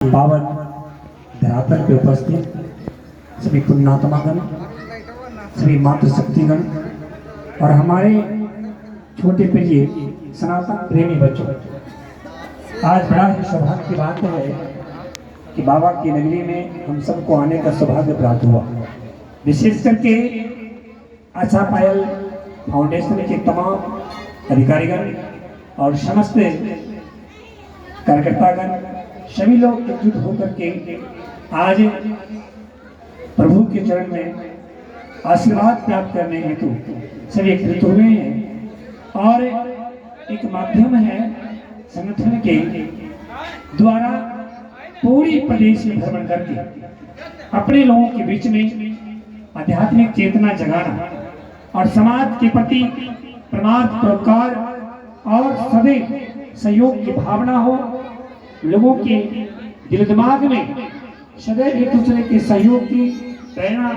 पावन धरातल पे उपस्थित सभी पुण्यात्मागण, सभी मातृशक्तिगण और हमारे छोटे प्रिय सनातन प्रेमी बच्चों, आज बड़ा ही सौभाग्य की बात है कि बाबा की नगरी में हम सबको आने का सौभाग्य प्राप्त हुआ। विशेष करके आशा पायल फाउंडेशन के तमाम अधिकारीगण और समस्त कार्यकर्तागण सभी लोग एकजुट होकर के आज प्रभु के चरण में आशीर्वाद प्राप्त करने हेतु सभी एकत्रित हुए हैं और एक माध्यम है संगठन के द्वारा पूरी प्रदेश में भ्रमण करके अपने लोगों के बीच में आध्यात्मिक चेतना जगाना और समाज के प्रति परमार्थ परोपकार और सदैव सहयोग की भावना हो, लोगों के दिल दिमाग में सदैव एक दूसरे के सहयोग की प्रेरणा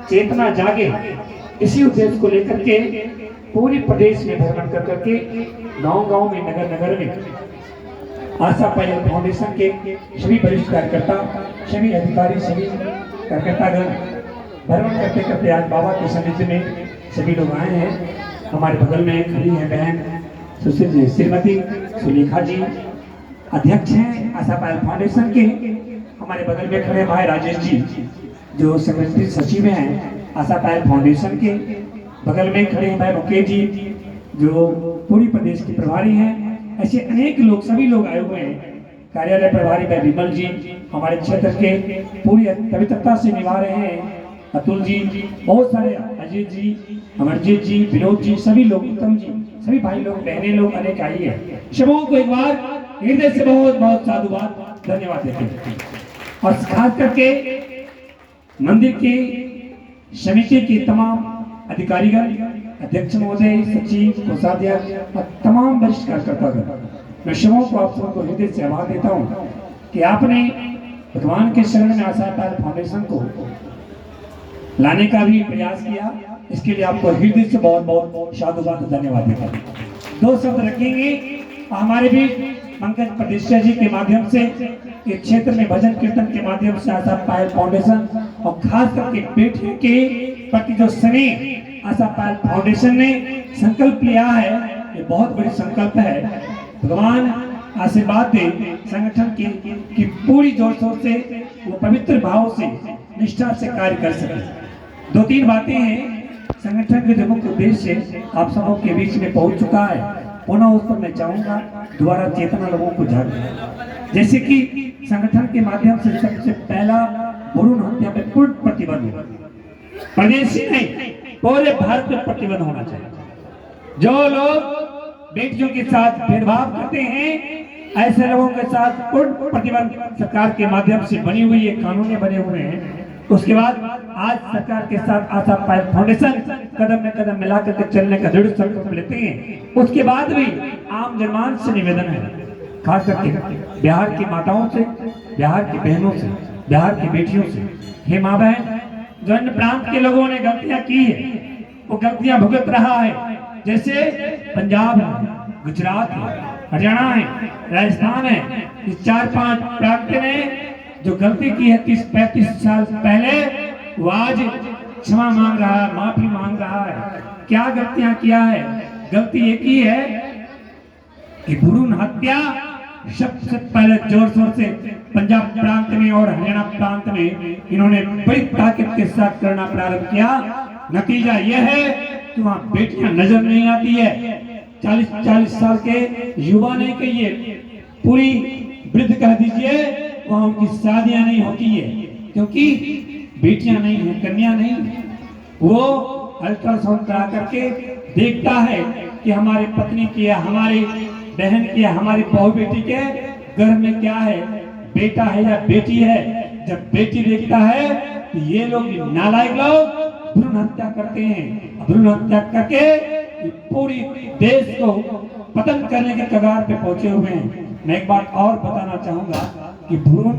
चेतना जागे। इसी उद्देश्य को लेकर के पूरे प्रदेश में भ्रमण कर करके गांव-गांव में नगर नगर में आशा पायल फाउंडेशन के सभी वरिष्ठ कार्यकर्ता, सभी अधिकारी, सभी कार्यकर्तागण भ्रमण करते करते आज बाबा के सानिध्य में सभी लोग आए हैं। हमारे बगल में खड़ी है बहन श्रीमती सुलेखा जी, अध्यक्ष हैं आशा पायल फाउंडेशन के। हमारे बगल में खड़े भाई राजेश जी जो सेक्रेटरी सचिव हैं आशा पायल फाउंडेशन के। बगल में खड़े हैं भाई मुकेश जी जो पूरी प्रदेश के प्रभारी हैं। ऐसे अनेक लोग, सभी लोग आए हुए हैं। कार्यालय प्रभारी भाई विमल जी हमारे क्षेत्र के पूरी पवित्रता से निभा रहे हैं। अतुल जी, बहुत सारे अजीत जी, अमरजीत जी, विनोद जी, सभी लोग, उत्तम जी, सभी भाई लोग, बहने लोग अनेक आई है। सबों को एक बार हृदय से बहुत बहुत साधुवाद धन्यवाद देते हैं। और खास करके मंदिर की समिति के तमाम अधिकारीगण, अध्यक्ष महोदय, सचिव, कोषाध्यक्ष और तमाम वरिष्ठ कार्यकर्तागण, मैं सबों को आप सबको हृदय से आभार देता हूँ कि आपने भगवान के शरण में आशा पायल फाउंडेशन को लाने का भी प्रयास किया। इसके लिए आपको हृदय से बहुत बहुत साधुवाद धन्यवाद देता हूँ। दो शब्द रखेंगे हमारे भी पंकज प्रतिष्ठा जी के माध्यम से इस क्षेत्र में भजन कीर्तन के माध्यम से आशा पायल फाउंडेशन और खास करके बेटे के प्रति जो स्नेह आशा पायल फाउंडेशन ने संकल्प लिया है, ये बहुत बड़ी संकल्प है। भगवान आशीर्वाद दे संगठन की पूरी जोर शोर से वो पवित्र भाव से निष्ठा से कार्य कर सके। दो तीन बातें हैं। संगठन के जो मुख्य उद्देश्य आप सबों के बीच में पहुंच चुका है, पुनः उस पर मैं चाहूंगा द्वारा चेतना लोगों को जागे। जैसे कि संगठन के माध्यम से सबसे पहला भ्रूण हत्या पे पूर्ण प्रतिबंध, प्रदेश ही नहीं पूरे भारत में प्रतिबंध होना चाहिए। जो लोग बेटियों के साथ भेदभाव करते हैं, ऐसे लोगों के साथ पूर्ण प्रतिबंध सरकार के माध्यम से बनी हुई है, कानून बने हुए हैं। उसके बाद आज सरकार के साथ आशा पायल फाउंडेशन कदम में कदम मिलाकर के चलने का दृढ़ संकल्प लेते हैं। उसके बाद भी आम जनमान से निवेदन है, खास करके बिहार की माताओं से, बिहार की बहनों से, बिहार की बेटियों से, हे माँ बहन, जो अन्य प्रांत के लोगों ने गलतियां की है वो गलतियां भुगत रहा है। जैसे पंजाब है, गुजरात है, हरियाणा है, राजस्थान है, इस 4-5 प्रांत ने जो गलती की है 30-35 साल पहले, वो आज क्षमा मांग रहा है, माफी मांग रहा है। क्या गलतियां किया है? गलती एक ही है कि भ्रूण हत्या सबसे पहले जोर शोर से पंजाब प्रांत में और हरियाणा प्रांत में इन्होंने बड़ी ताकत के साथ करना प्रारंभ किया। नतीजा यह है कि वहां बेटियां नजर नहीं आती है। 40-40 साल के युवा नहीं कहिए, पूरी वृद्ध कह दीजिए, वहां उनकी शादियां नहीं होती है क्योंकि बेटियां नहीं है, कन्या नहीं। वो अल्ट्रासाउंड करा करके देखता है कि हमारी पत्नी की, हमारी बहन की, हमारी बहू बेटी के घर में क्या है, बेटा है या बेटी है। जब बेटी देखता है तो ये लोग नालायक लोग भ्रूण हत्या करते हैं। भ्रूण हत्या करके पूरी देश को पतन करने के कगार पे पहुंचे हुए हैं। मैं एक बात और बताना चाहूंगा कि भ्रूण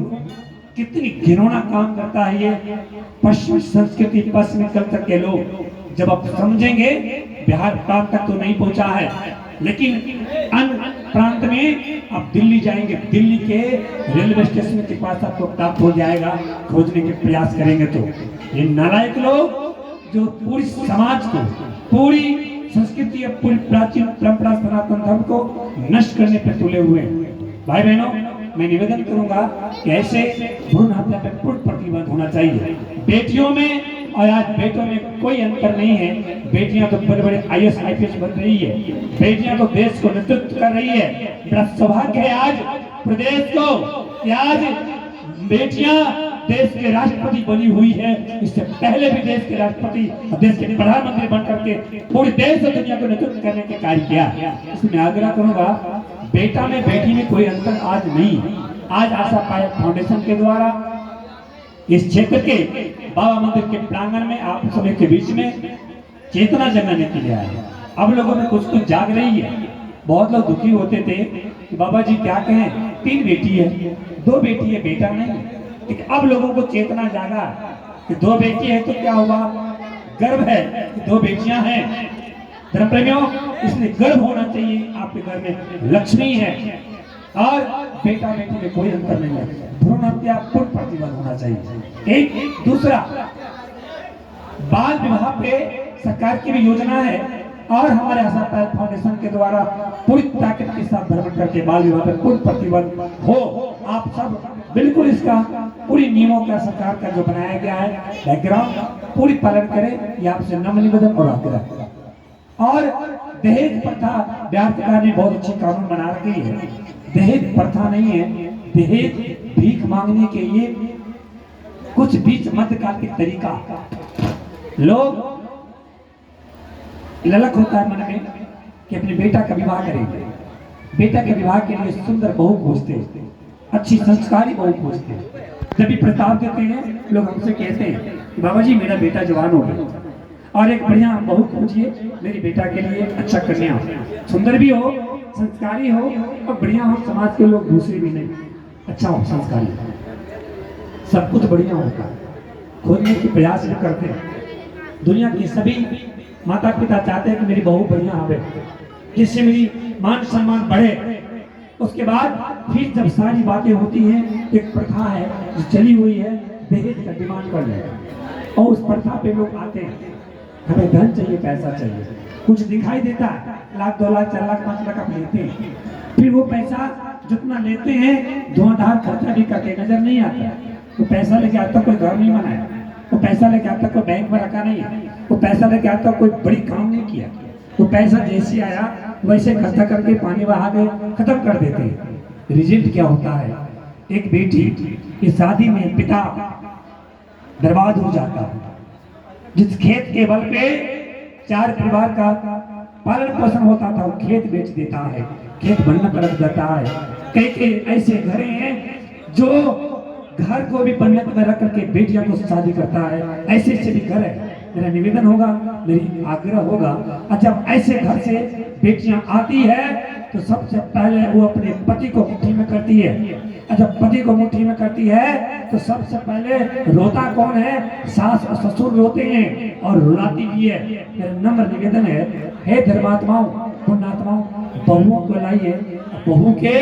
कितनी घिनौना काम करता है। ये पश्चिमी संस्कृति, पश्चिमी कल्चर के लोग जब आप समझेंगे, बिहार प्रांत तक तो नहीं पहुंचा है, लेकिन अन्य प्रांत में आप दिल्ली जाएंगे, दिल्ली के रेलवे स्टेशन के पास आपको प्राप्त हो जाएगा। खोजने के प्रयास करेंगे तो ये नालायक लोग जो पूरी समाज को, पूरी संस्कृति या पूरी प्राचीन परंपरा सनातन धर्म को नष्ट करने पर तुले हुए हैं। भाई बहनों, मैं निवेदन करूंगा कि ऐसे भ्रूण हत्या पर पूर्ण प्रतिबंध होना चाहिए। बेटियों में और आज बेटों में कोई अंतर नहीं है। बेटियां तो बड़े बड़े IAS IPS बन रही है, बेटियां तो देश को नेतृत्व कर रही है। बड़ा सौभाग्य है आज प्रदेश को कि आज बेटियां देश के राष्ट्रपति बनी हुई है। इससे पहले भी देश के राष्ट्रपति और देश के प्रधानमंत्री बनकर के पूरे देश और दुनिया को नेतृत्व करने के कार्य किया। इसमें आग्रह करूंगा, बेटा में बेटी में कोई अंतर आज नहीं। आज आशा पायक फाउंडेशन के द्वारा इस क्षेत्र के बाबा मंदिर के प्रांगण में आप सभी के बीच में चेतना जगाने के लिए आए। अब लोगों में कुछ कुछ जाग रही है। बहुत लोग दुखी होते थे कि बाबा जी क्या कहें, 3 बेटी है, 2 बेटी है, बेटा नहीं। लेकिन अब लोगों को चेतना जागा कि 2 बेटी है तो क्या हुआ, गर्व है कि 2 बेटियां हैं। धर्म प्रेमियों, इसलिए गर्व होना चाहिए। आपके घर में लक्ष्मी है और बेटा बेटी में कोई अंतर नहीं है। भ्रूण हत्या पूर्ण प्रतिबंध होना चाहिए। एक दूसरा, बाल विवाह पे सरकार की भी योजना है और हमारे आशा पायक फाउंडेशन के द्वारा पूरी ताकत के साथ भ्रमण करके बाल विवाह पे पूर्ण प्रतिबंध हो। आप सब बिल्कुल इसका पूरी नियमों का सरकार का जो बनाया गया है बैकग्राउंड पूरी पालन करें, ये आपसे नम्र निवेदन और आग्रह। और दहेज प्रथा, बिहार सरकार ने बहुत अच्छी कानून बना रखी है। दहेज प्रथा नहीं है, दहेज भीख मांगने के ये कुछ बीच मध्यकाल के तरीका। लोग ललक होता है मन में कि अपने बेटा का विवाह करेंगे, बेटा के विवाह के लिए सुंदर बहू खोजते हैं, अच्छी संस्कारी बहू खोजते हैं। जब भी प्रस्ताव देते हैं लोग हमसे कहते हैं कि बाबा जी मेरा बेटा जवान हो गया और एक बढ़िया बहू खोजिए मेरे बेटा के लिए, अच्छा कन्या हो, सुंदर भी हो, संस्कारी हो और बढ़िया हो, समाज के लोग दूसरे भी नहीं, अच्छा हो, संस्कारी, सब कुछ बढ़िया होता है। खोजने के प्रयास भी करते हैं। दुनिया के सभी माता पिता चाहते हैं कि मेरी बहू बढ़िया आवे, जिससे मेरी मान सम्मान बढ़े। उसके बाद फिर जब सारी बातें होती हैं, एक प्रथा है जो चली हुई है, दहेज का डिमांड कर ले और उस प्रथा पे लोग आते हैं, हमें धन चाहिए, पैसा चाहिए। कुछ दिखाई देता है, 1 लाख 2 लाख 4 लाख 5 लाख आप लेते हैं, फिर वो पैसा जितना लेते हैं धुआंधार खर्चा भी करके नजर नहीं आता। तो पैसा लेके आता कोई घर नहीं बनाया, वो पैसा लेके आता कोई बैंक में रखा नहीं है, वो पैसा लेके आता कोई बड़ी काम नहीं किया। वो पैसा जैसे आया वैसे खर्चा करके पानी बहा के खत्म कर देते हैं। रिजल्ट क्या होता है, एक बेटी की शादी में पिता बर्बाद हो जाता है। जिस खेत के बल पे 4 परिवार का पालन पोषण होता था, वो खेत बेच देता है, खेत बनना पलट जाता है। कई ऐसे घर हैं जो घर को भी बंधक में रख करके बेटियों को शादी करता है। ऐसे भी घर है। मेरा निवेदन होगा, मेरी आग्रह होगा, जब ऐसे घर से बेटियां आती है तो सबसे पहले वो अपने पति को मुट्ठी में करती है। जब पति को मुट्ठी में करती है तो सबसे पहले रोता कौन है, सास और ससुर रोते हैं और रुलाती भी है। मेरा नम्र निवेदन है, हे धर्मात्माओं, पुण्यात्माओं, बहुओं को लाइए, बहू के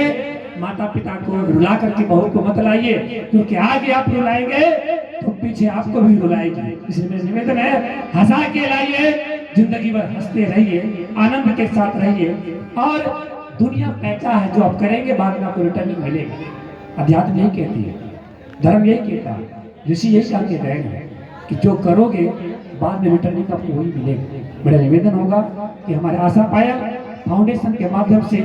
माता पिता को रुला करके बहू को मत लाइए, क्योंकि आगे आप रुलाएंगे तो पीछे आपको भी रुलाएगी। इसलिए मेरा निवेदन है, हंसा के लाइए, जिंदगी भर हंसते रहिए, आनंद के साथ रहिए। और दुनिया पैसा है, जो आप करेंगे बाद में आपको रिटर्न नहीं मिलेगा। अध्यात्म यही कहती है, धर्म यही कहता है, ऋषि यही कह के गए हैं कि जो करोगे बाद में रिटर्निंग आपको वही मिलेगा। मेरा निवेदन होगा कि हमारे आशा पायक फाउंडेशन के माध्यम से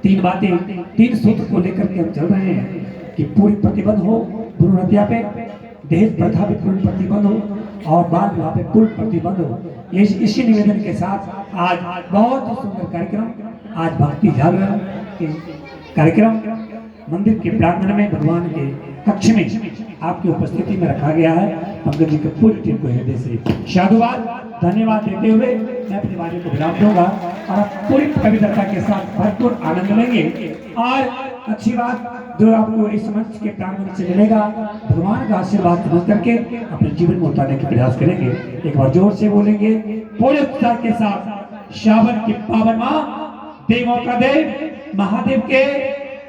3 बातें, 3 सूत्र को लेकर के हम चल रहे हैं कि पूरी प्रतिबंध हो भ्रूण हत्या पे, दहेज प्रथा पे पूर्ण प्रतिबंध हो और बाल विवाह पे पूर्ण प्रतिबंध हो। ये इसी निवेदन के साथ आज बहुत ही सुंदर कार्यक्रम, आज भक्ति जागरण के कार्यक्रम मंदिर के प्रांगण में भगवान के कक्ष में आपकी उपस्थिति में रखा गया है। पंकज जी के पूरी टीम को हृदय से साधुवाद, धन्यवाद देते हुए मैं अपनी वाणी को विराम दूंगा और आप पूरी पवित्रता के साथ भरपूर आनंद लेंगे। और अच्छी बात जो आपको इस मंच के प्रांगण से मिलेगा, भगवान का आशीर्वाद समझ करके अपने जीवन में उतारने का प्रयास करेंगे। एक बार जोर से बोलेंगे पूरे उत्साह के साथ, श्रावण की पावन माह देवों का देव महादेव के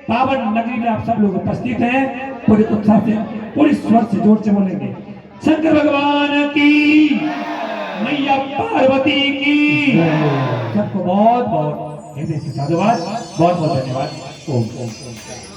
पावन नगरी में आप सब लोग उपस्थित हैं। पूरे उत्साह से पूरी स्वर से जोर से बोलेंगे शंकर भगवान की, मैया पार्वती की। सबको बहुत बहुत हृदय से साधुवाद, बहुत बहुत धन्यवाद। ओम ओम ओम।